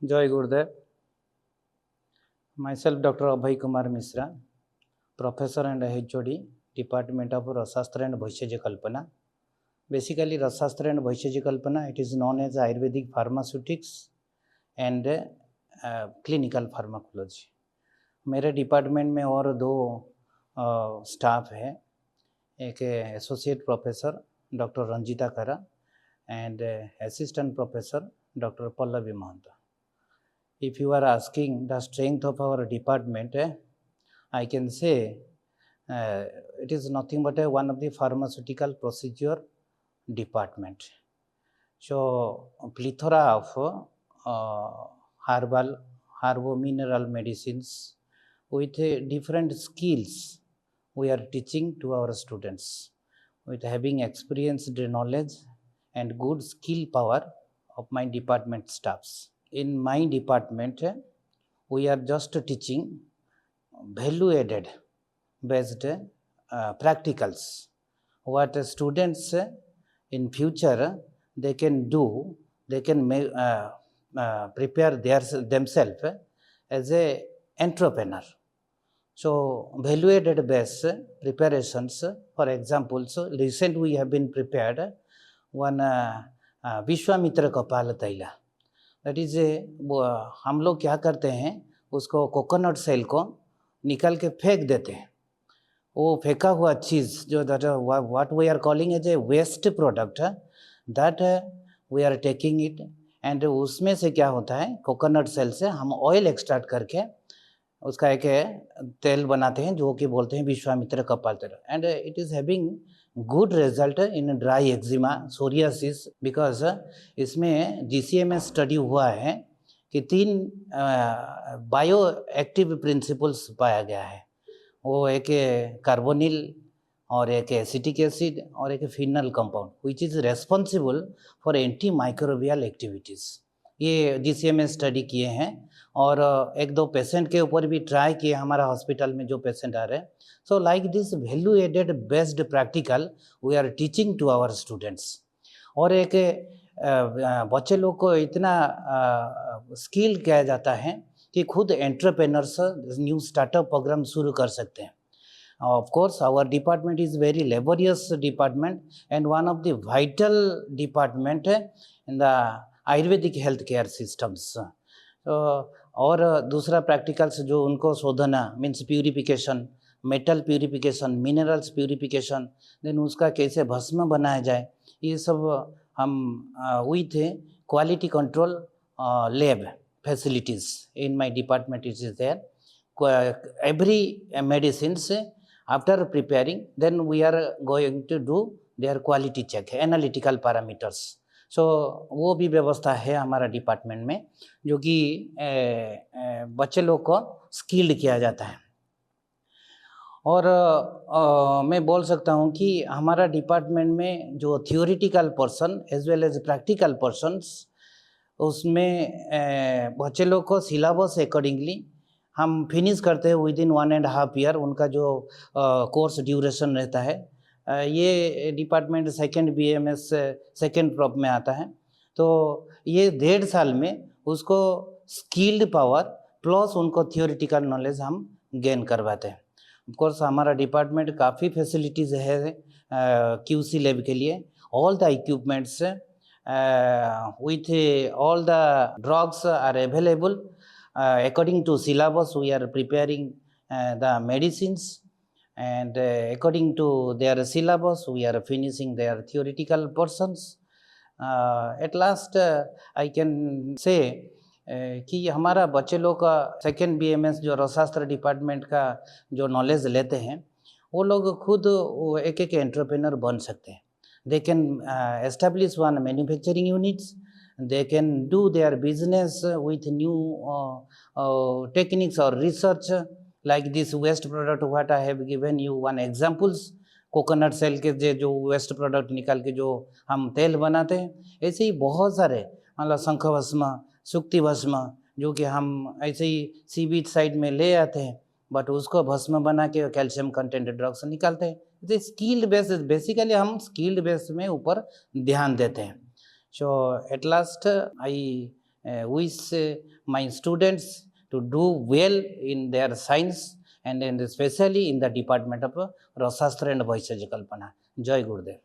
Joy Gurudev. Myself, Dr. Abhay Kumar Misra, Professor and HOD, Department of Rasastra and Bhaishya Kalpana. Basically, Rasastra and Bhaishya Kalpana, it is known as Ayurvedic pharmaceutics and clinical pharmacology. मेरे department में और दो staff है, एक associate professor doctor Ranjita खरा and assistant professor Dr. Pallavi Mahanta. If you are asking the strength of our department, I can say it is nothing but one of the pharmaceutical procedure department. So plethora of herbal mineral medicines with different skills we are teaching to our students, with having experienced knowledge and good skill power of my department staffs. In my department, we are just teaching value added based practicals. What students in future they can do, they can prepare themselves as a entrepreneur. So value added based preparations, for example, so recent we have been prepared one Vishwamitra कपाल तैला. That is हम लोग क्या करते हैं, उसको coconut cell को निकाल के फेंक देते हैं. वो फेंका हुआ चीज़ जो what we are calling as a waste product, that we are taking it and उसमें से क्या होता है, कोकोनट सेल से हम ऑयल एक्सट्रैक्ट करके उसका एक तेल बनाते हैं जो कि बोलते हैं विश्वामित्र कपाल तेल. And it is having good result in dry eczema, psoriasis, because इसमें GCMS स्टडी हुआ है कि 3 बायो एक्टिव प्रिंसिपल्स पाया गया है. वो एक कार्बोनिल और एक एसिटिक एसिड और एक final compound which is responsible for antimicrobial activities. ये GCMS स्टडी किए हैं और 1-2 पेशेंट के ऊपर भी ट्राई किए हमारा हॉस्पिटल में जो पेशेंट आ रहे हैं. So like this value added based practical we are teaching to our students. और एक बच्चे लोग को इतना स्किल किया जाता है कि खुद एंटरप्रेनर्स न्यू स्टार्टअप प्रोग्राम शुरू कर सकते हैं. Of course our department is very laborious department and one of the vital department in the Ayurvedic healthcare systems. और दूसरा प्रैक्टिकल्स जो उनको शोधना means purification, metal purification, minerals purification, then उसका कैसे भस्म बनाया जाए, ये सब हम with quality control lab facilities in my department is there. Every medicines after preparing then we are going to do there quality check, analytical parameters. So वो भी व्यवस्था है हमारा डिपार्टमेंट में जो कि बच्चे लोग को स्किल्ड किया जाता है. और मैं बोल सकता हूँ कि हमारा डिपार्टमेंट में जो theoretical person as well as practical persons, उसमें बच्चे लोग को सिलेबस अकॉर्डिंगली हम फिनिश करते हैं विद इन 1.5 ईयर. उनका जो कोर्स ड्यूरेशन रहता है, ये department second BMS second prop में आता है. तो ये 1.5 साल में उसको स्किल्ड पावर प्लस उनको थियोरिटिकल नॉलेज हम गेन करवाते हैं. ऑफकोर्स हमारा डिपार्टमेंट काफ़ी फैसिलिटीज़ है QC लैब के लिए. All the equipments with all the drugs are available according to syllabus. We are preparing the medicines and according to their syllabus we are finishing their theoretical portions. At last I can say कि हमारा बच्चे लोग का second BMS जो रसास्त्र department का जो knowledge लेते हैं, वो लोग खुद एक एंटरप्रेनर बन सकते हैं. They can establish one manufacturing units, they can do their business with new techniques or research like this waste product what I have given you one examples. Coconut shell के जो वेस्ट प्रोडक्ट निकाल के जो हम तेल बनाते हैं, ऐसे ही बहुत सारे मतलब शंख भस्म, सुक्ति भस्म जो कि हम ऐसे ही सी बीच साइड में ले आते हैं, बट उसको भस्म बना के कैल्शियम कंटेंट ड्रग्स निकालते हैं. स्किल्ड बेस, बेसिकली हम स्किल्ड बेस में ऊपर ध्यान देते हैं. So at last I wish my students to do well in their science and especially in the department of Rasastra and Vaishya Kalpana. Jai Gurudev.